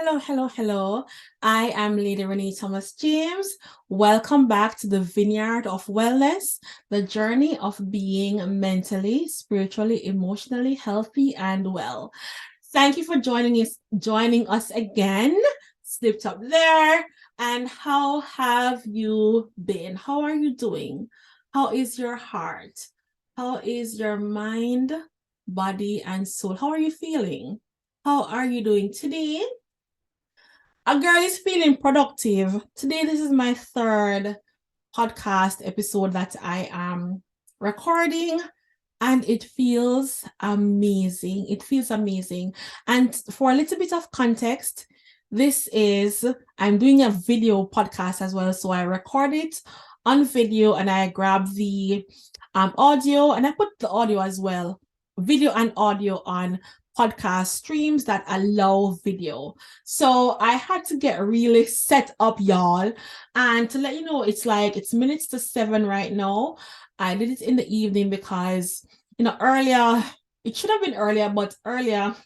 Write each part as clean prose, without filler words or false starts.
Hello, hello, hello. I am Lady Renae Thomas James. Welcome back to the Vineyard of Wellness, the journey of being mentally, spiritually, emotionally healthy and well. Thank you for joining us again. Slipped up there. And how have you been? How are you doing? How is your heart? How is your mind, body, and soul? How are you feeling? How are you doing today? A girl is feeling productive. Today, this is my third podcast episode that I am recording, and it feels amazing. It feels amazing. And for a little bit of context, I'm doing a video podcast as well. So I record it on video and I grab the audio and I put the audio as well, video and audio on podcast streams that allow video. So I had to get really set up, y'all. And to let you know, it's minutes to 7 right now. I did it in the evening because, earlier, it should have been earlier, but earlier,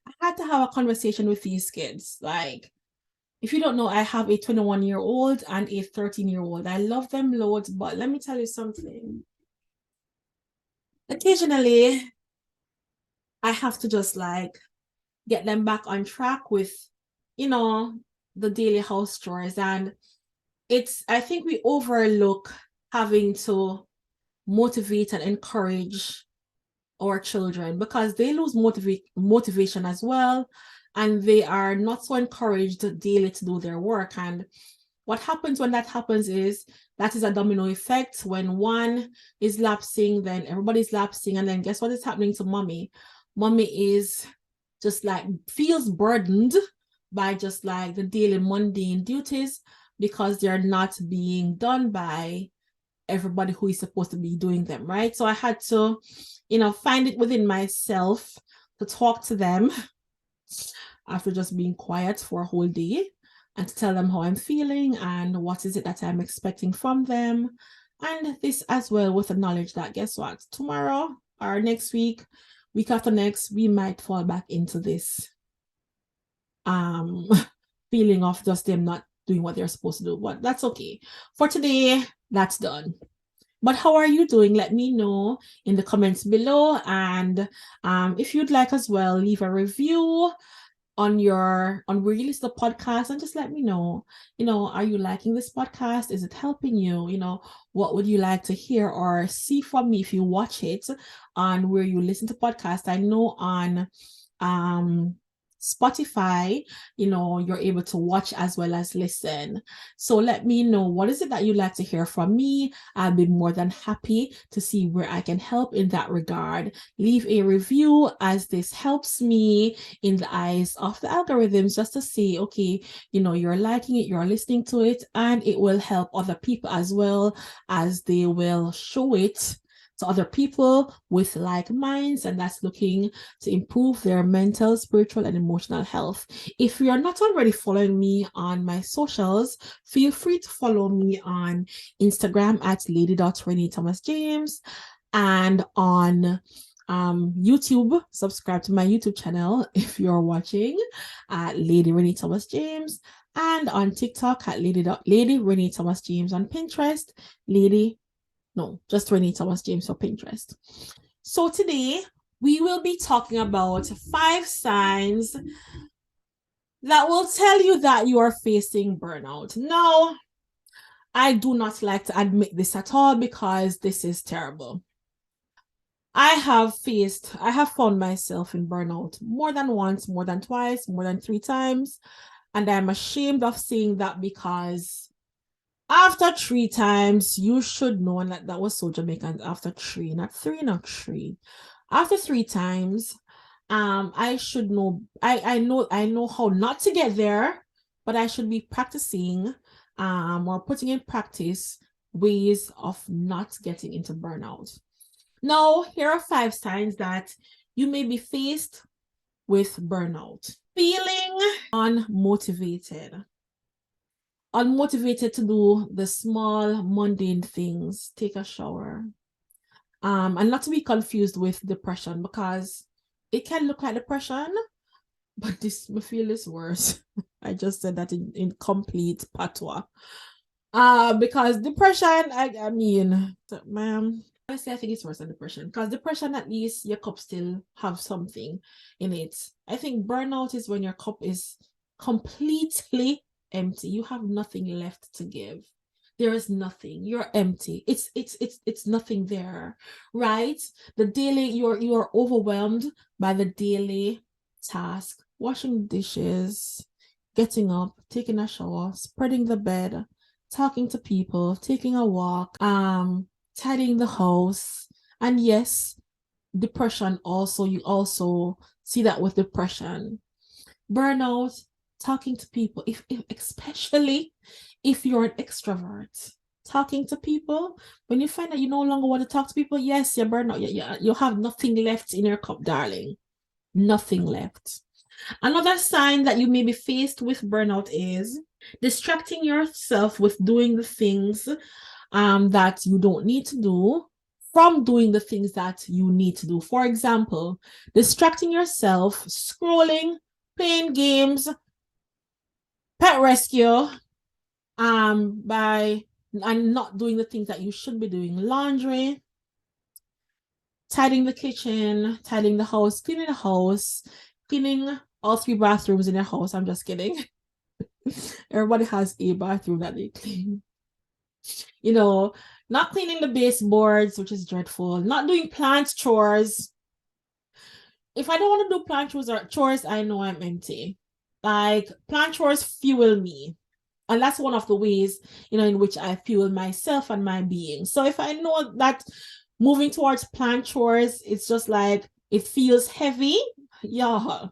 I had to have a conversation with these kids. Like, if you don't know, I have a 21-year-old and a 13-year-old. I love them loads, but let me tell you something. Occasionally, I have to just get them back on track with, the daily house chores. And I think we overlook having to motivate and encourage our children because they lose motivation as well. And they are not so encouraged daily to do their work. And what happens when that happens is that is a domino effect. When one is lapsing, then everybody's lapsing. And then guess what is happening to mommy? Mommy is just feels burdened by just the daily mundane duties because they're not being done by everybody who is supposed to be doing them, right? So I had to, find it within myself to talk to them after just being quiet for a whole day and to tell them how I'm feeling and what is it that I'm expecting from them. And this as well with the knowledge that guess what? Tomorrow or next week after next, we might fall back into this feeling of just them not doing what they're supposed to do. But that's okay. For today, that's done. But how are you doing? Let me know in the comments below. And if you'd like as well, leave a review on where you listen to the podcast and just let me know, are you liking this podcast? Is it helping you? What would you like to hear or see from me if you watch it on where you listen to podcasts? I know on Spotify, you're able to watch as well as listen. So let me know, what is it that you'd like to hear from me? I'll be more than happy to see where I can help in that regard. Leave a review as this helps me in the eyes of the algorithms just to say, okay, you're liking it, you're listening to it, and it will help other people as well as they will show it to other people with like minds and that's looking to improve their mental, spiritual, and emotional health. If you're not already following me on my socials, feel free to follow me on Instagram at lady.renae Thomas James and on YouTube. Subscribe to my YouTube channel if you're watching at Lady Renae Thomas James, and on TikTok at Lady Renae Thomas James, on Pinterest just Renae Thomas James for Pinterest. So today we will be talking about 5 signs that will tell you that you are facing burnout. Now, I do not like to admit this at all because this is terrible. I have found myself in burnout more than once, more than twice, more than 3 times. And I'm ashamed of saying that because after 3 times, you should know, and that was so Jamaican, after 3, not 3, not 3. After 3 times, I should know, I know how not to get there, but I should be practicing or putting in practice ways of not getting into burnout. Now, here are 5 signs that you may be faced with burnout. Feeling unmotivated to do the small mundane things, take a shower, and not to be confused with depression because it can look like depression, but this me feel is worse. I just said that in complete patois. Because depression, I mean, ma'am, honestly, I think it's worse than depression. Because depression, at least your cup still have something in it. I think burnout is when your cup is completely empty. You have nothing left to give. There is nothing. You're empty. It's nothing there, right? The daily, you're overwhelmed by the daily task, washing dishes, getting up, taking a shower, spreading the bed, talking to people, taking a walk, tidying the house. And yes, depression also, you also see that with depression. Burnout, talking to people, if especially if you're an extrovert, talking to people, when you find that you no longer want to talk to people, yes, you're burnout. You have nothing left in your cup, darling. Nothing left. Another sign that you may be faced with burnout is distracting yourself with doing the things that you don't need to do from doing the things that you need to do. For example, distracting yourself, scrolling, playing games, pet rescue, by and not doing the things that you should be doing. Laundry, tidying the kitchen, tidying the house, cleaning all 3 bathrooms in your house. I'm just kidding. Everybody has a bathroom that they clean. Not cleaning the baseboards, which is dreadful. Not doing plant chores. If I don't want to do plant chores, I know I'm empty. Like, plant chores fuel me. And that's one of the ways, in which I fuel myself and my being. So if I know that moving towards plant chores, it's just like, it feels heavy, yeah,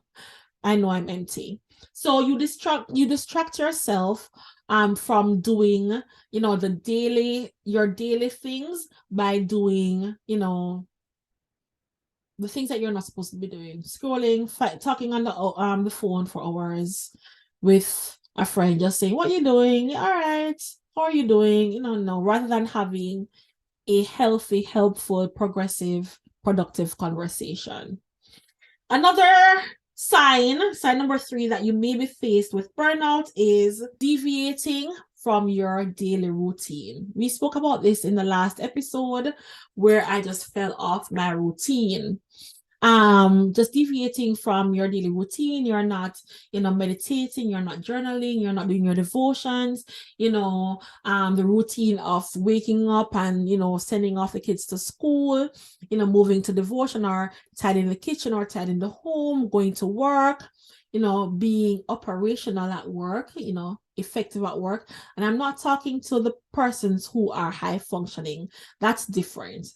I know I'm empty. So you distract yourself from doing, your daily things by doing, the things that you're not supposed to be doing. Scrolling, talking on the phone for hours with a friend, just saying, what you doing? All right. How are you doing? No, rather than having a healthy, helpful, progressive, productive conversation. Another sign number 3 that you may be faced with burnout is deviating from your daily routine. We spoke about this in the last episode where I just fell off my routine. Just deviating from your daily routine. You're not, meditating, you're not journaling, you're not doing your devotions, the routine of waking up and, sending off the kids to school, moving to devotion or tidying the kitchen or tidying the home, going to work, being operational at work, effective at work. And I'm not talking to the persons who are high functioning. That's different.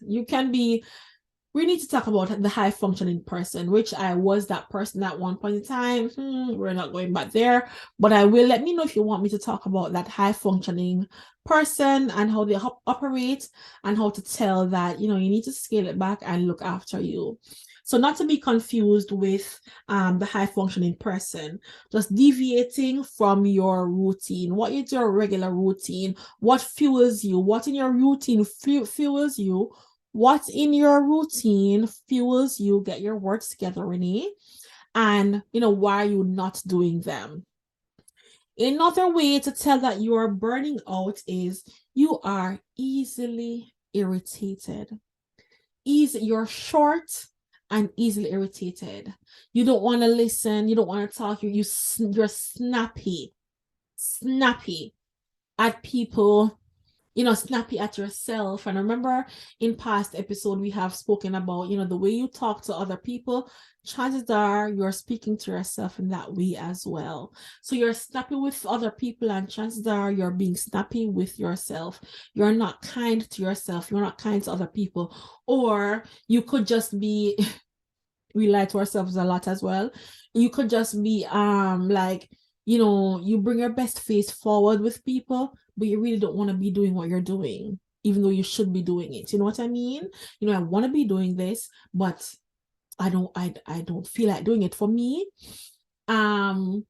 We need to talk about the high functioning person, which I was that person at one point in time. We're not going back there, but I will. Let me know if you want me to talk about that high functioning person and how they operate and how to tell that, you need to scale it back and look after you. So not to be confused with the high functioning person, just deviating from your routine. What is your regular routine? What fuels you? What in your routine fuels you? What in your routine fuels you? Get your words together, Renae. And, why are you not doing them? Another way to tell that you are burning out is you are easily irritated. You're short and easily irritated. You don't want to listen. You don't want to talk. You're snappy at people. Snappy at yourself. And remember, in past episode, we have spoken about, the way you talk to other people, chances are you're speaking to yourself in that way as well. So you're snappy with other people, and chances are you're being snappy with yourself. You're not kind to yourself. You're not kind to other people. Or you could just be, we lie to ourselves a lot as well. You could just be like, you bring your best face forward with people, but you really don't want to be doing what you're doing, even though you should be doing it. You know what I mean? I want to be doing this, but I don't feel like doing it. For me, one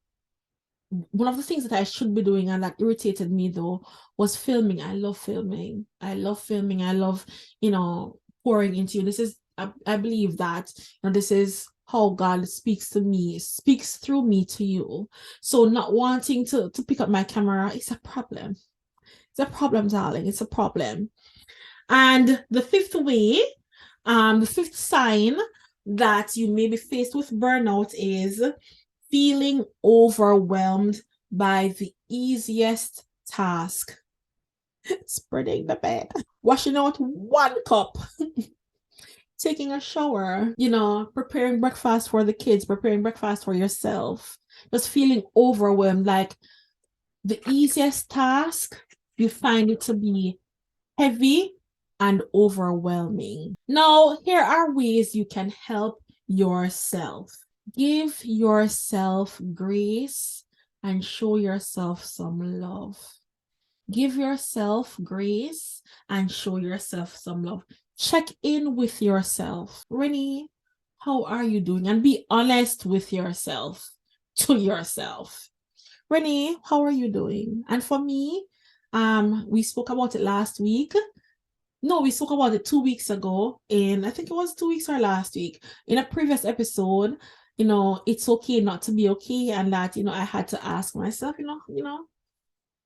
of the things that I should be doing and that irritated me though was filming. I love filming. I love, pouring into you. This is, I believe that, this is how God speaks to me, speaks through me to you. So not wanting to pick up my camera is a problem. It's a problem, darling. It's a problem. And the fifth way, the fifth sign that you may be faced with burnout is feeling overwhelmed by the easiest task. Spreading the bed, washing out one cup, taking a shower, preparing breakfast for the kids, preparing breakfast for yourself, just feeling overwhelmed. Like the easiest task, you find it to be heavy and overwhelming. Now, here are ways you can help yourself. Give yourself grace and show yourself some love. Give yourself grace and show yourself some love. Check in with yourself. Renae, how are you doing? And be honest with yourself, to yourself. Renae, how are you doing? And for me, we spoke about it last week. No, we spoke about it 2 weeks ago. I think it was 2 weeks or last week. In a previous episode, it's okay not to be okay. And that, I had to ask myself,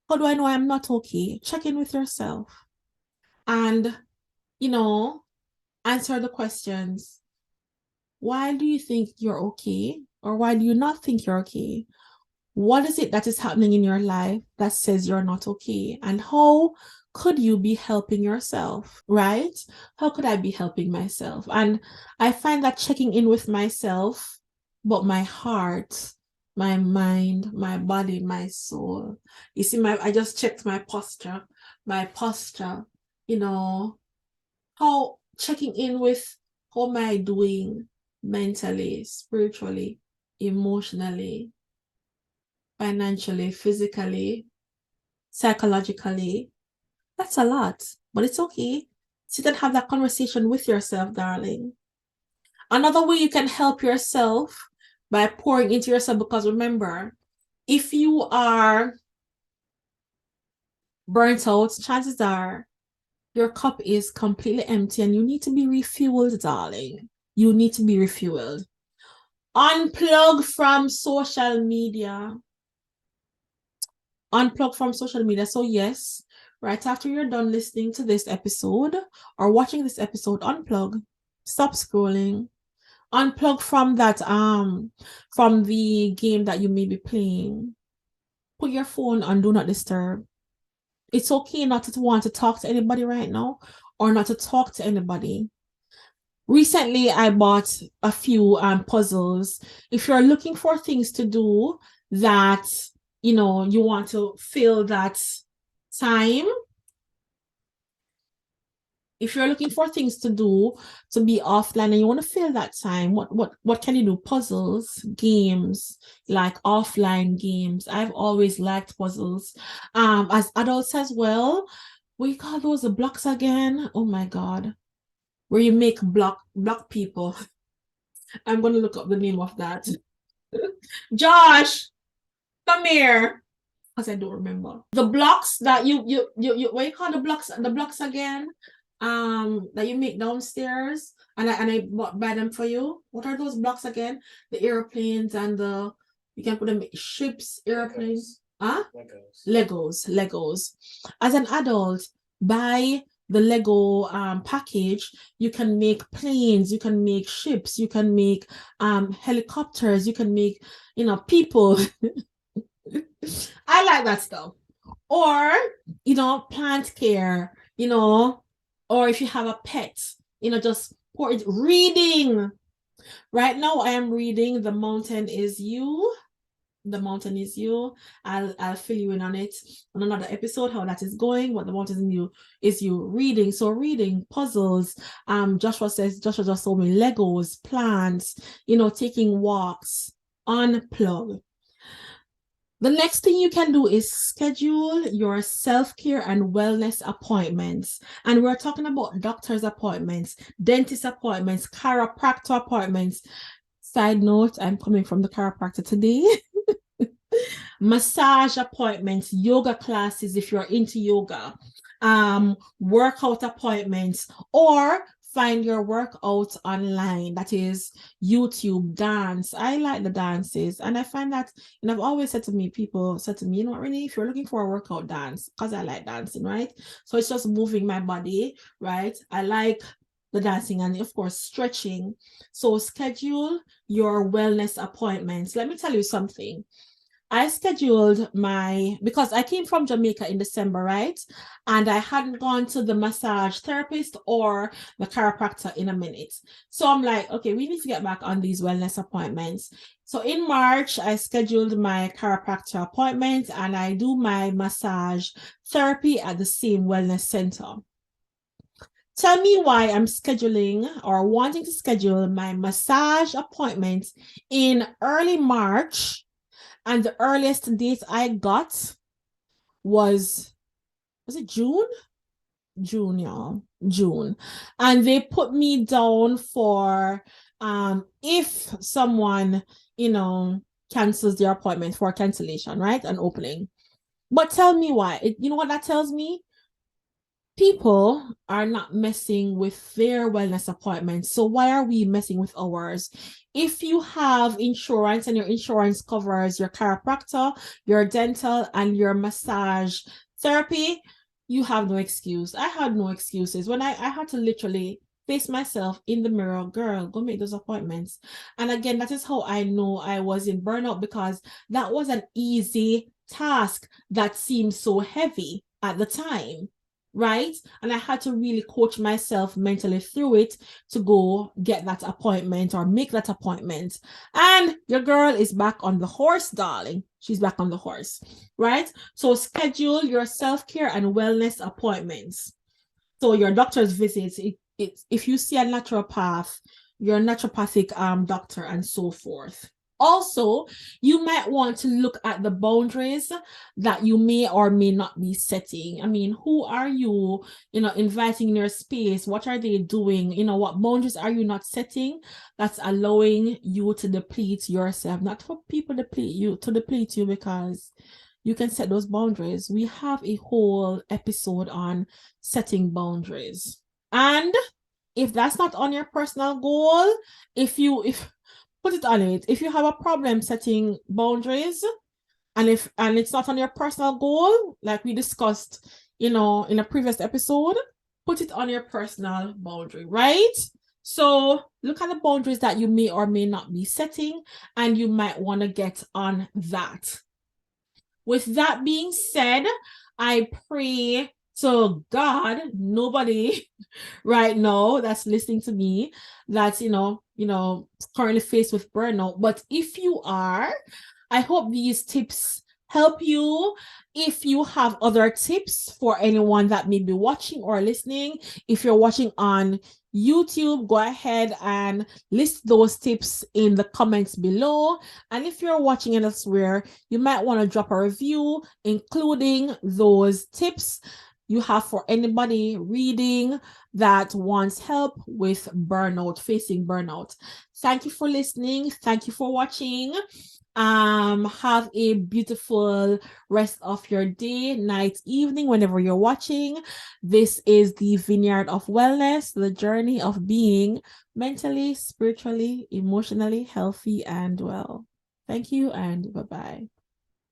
how do I know I'm not okay? Check in with yourself. And, answer the questions. Why do you think you're okay? Or why do you not think you're okay? What is it that is happening in your life that says you're not okay? And how could you be helping yourself, right? How could I be helping myself? And I find that checking in with myself, but my heart, my mind, my body, my soul. You see, I just checked my posture, how checking in with how am I doing mentally, spiritually, emotionally, financially, physically, psychologically. That's a lot, but it's okay. Sit and have that conversation with yourself, darling. Another way you can help yourself by pouring into yourself, because remember, if you are burnt out, chances are your cup is completely empty and you need to be refueled, darling. You need to be refueled. Unplug from social media. Unplug from social media. So yes, right after you're done listening to this episode or watching this episode, unplug. Stop scrolling. Unplug from that from the game that you may be playing. Put your phone on do not disturb. It's okay not to want to talk to anybody right now or not to talk to anybody. Recently, I bought a few puzzles. If you're looking for things to do that, you want to fill that time, if you're looking for things to do to be offline and you want to fill that time, what can you do? Puzzles, games, like offline games. I've always liked puzzles. As adults as well. What do you call those? The blocks again? Oh my God. Where you make block people. I'm gonna look up the name of that. Josh, come here. Because I don't remember. The blocks that you what you call the blocks again? That you make downstairs and I buy them for you. What are those blocks again? The airplanes and you can put them ships, airplanes. Legos. As an adult, buy the Lego package. You can make planes, you can make ships, you can make helicopters, you can make people. I like that stuff. Or plant care, or if you have a pet, just pour it. Reading. Right now I am reading The Mountain Is You. The Mountain Is You. I'll fill you in on it on another episode, how that is going, what The Mountain is you reading. So reading, puzzles, Joshua just told me Legos, plants, taking walks. Unplug. The next thing you can do is schedule your self-care and wellness appointments. And we're talking about doctor's appointments, dentist appointments, chiropractor appointments. Side note, I'm coming from the chiropractor today. Massage appointments, yoga classes if you're into yoga, workout appointments, or find your workout online. That is YouTube dance. I like the dances. And I find that, and I've always said to me, people said to me, you know what, Renae, if you're looking for a workout, dance, because I like dancing, right? So it's just moving my body, right? I like the dancing and of course stretching. So schedule your wellness appointments. Let me tell you something. I scheduled because I came from Jamaica in December, right? And I hadn't gone to the massage therapist or the chiropractor in a minute. So I'm like, okay, we need to get back on these wellness appointments. So in March, I scheduled my chiropractor appointment and I do my massage therapy at the same wellness center. Tell me why I'm scheduling or wanting to schedule my massage appointment in early March. And the earliest date I got was it June? June, y'all. June. And they put me down for if someone, cancels their appointment for cancellation, right? An opening. But tell me why. You know what that tells me? People are not messing with their wellness appointments. So why are we messing with ours? If you have insurance and your insurance covers your chiropractor, your dental, and your massage therapy, you have no excuse. I had no excuses. When I had to literally face myself in the mirror, girl, go make those appointments. And again, that is how I know I was in burnout, because that was an easy task that seemed so heavy at the time. Right? And I had to really coach myself mentally through it to go get that appointment or make that appointment. And your girl is back on the horse, darling. She's back on the horse, right? So schedule your self-care and wellness appointments. So your doctor's visits, if you see a naturopath, your naturopathic doctor, and so forth. Also, you might want to look at the boundaries that you may or may not be setting. I mean, who are you, inviting in your space? What are they doing? What boundaries are you not setting that's allowing you to deplete yourself? Not for people to deplete you, because you can set those boundaries. We have a whole episode on setting boundaries. And if that's not on your personal goal, if put it on it. If you have a problem setting boundaries, and it's not on your personal goal, like we discussed, in a previous episode, put it on your personal boundary, right? So look at the boundaries that you may or may not be setting, and you might want to get on that. With that being said, I pray to God, nobody right now that's listening to me that's currently faced with burnout. But if you are, I hope these tips help you. If you have other tips for anyone that may be watching or listening, if you're watching on YouTube, go ahead and list those tips in the comments below. And if you're watching elsewhere, you might want to drop a review including those tips you have for anybody reading that wants help with facing burnout. Thank you for listening. Thank you for watching. Have a beautiful rest of your day, night, evening, whenever you're watching. This is the Vineyard of Wellness, the journey of being mentally, spiritually, emotionally healthy and well. Thank you and bye-bye.